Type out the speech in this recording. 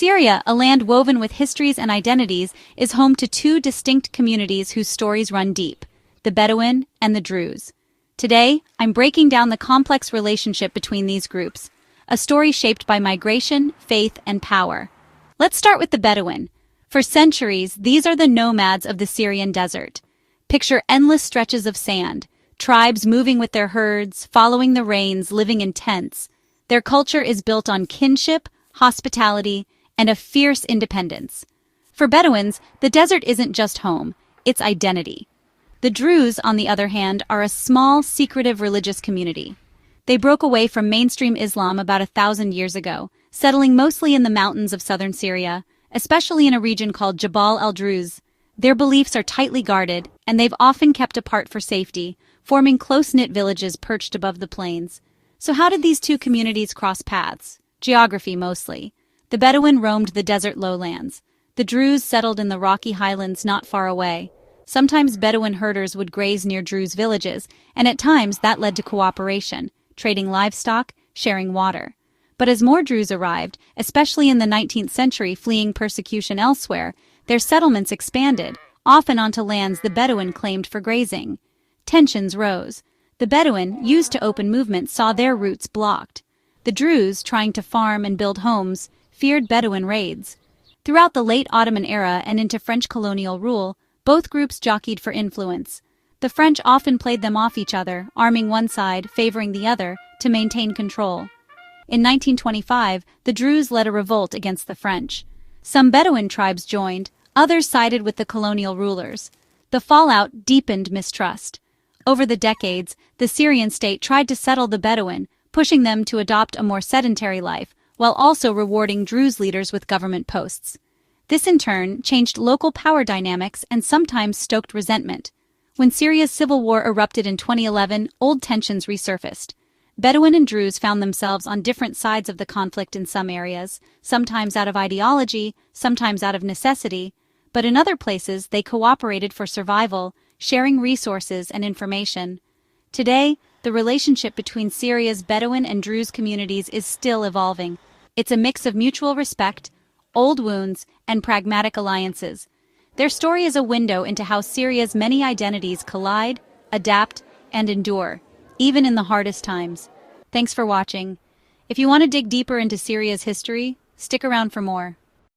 Syria, a land woven with histories and identities, is home to two distinct communities whose stories run deep: the Bedouin and the Druze. Today, I'm breaking down the complex relationship between these groups, a story shaped by migration, faith, and power. Let's start with the Bedouin. For centuries, these are the nomads of the Syrian desert. Picture endless stretches of sand, tribes moving with their herds, following the rains, living in tents. Their culture is built on kinship, hospitality, and a fierce independence. For Bedouins, the desert isn't just home, it's identity. The Druze, on the other hand, are a small, secretive religious community. They broke away from mainstream Islam about 1,000 years ago, settling mostly in the mountains of southern Syria, especially in a region called Jabal al-Druze. Their beliefs are tightly guarded, and they've often kept apart for safety, forming close-knit villages perched above the plains. So how did these two communities cross paths? Geography mostly. The Bedouin roamed the desert lowlands. The Druze settled in the rocky highlands not far away. Sometimes Bedouin herders would graze near Druze villages, and at times that led to cooperation, trading livestock, sharing water. But as more Druze arrived, especially in the 19th century fleeing persecution elsewhere, their settlements expanded, often onto lands the Bedouin claimed for grazing. Tensions rose. The Bedouin, used to open movement, saw their routes blocked. The Druze, trying to farm and build homes, feared Bedouin raids. Throughout the late Ottoman era and into French colonial rule, both groups jockeyed for influence. The French often played them off each other, arming one side, favoring the other, to maintain control. In 1925, the Druze led a revolt against the French. Some Bedouin tribes joined, others sided with the colonial rulers. The fallout deepened mistrust. Over the decades, the Syrian state tried to settle the Bedouin, pushing them to adopt a more sedentary life, while also rewarding Druze leaders with government posts. This in turn changed local power dynamics and sometimes stoked resentment. When Syria's civil war erupted in 2011, old tensions resurfaced. Bedouin and Druze found themselves on different sides of the conflict in some areas, sometimes out of ideology, sometimes out of necessity, but in other places they cooperated for survival, sharing resources and information. Today, the relationship between Syria's Bedouin and Druze communities is still evolving. It's a mix of mutual respect, old wounds, and pragmatic alliances. Their story is a window into how Syria's many identities collide, adapt, and endure, even in the hardest times. Thanks for watching. If you want to dig deeper into Syria's history, stick around for more.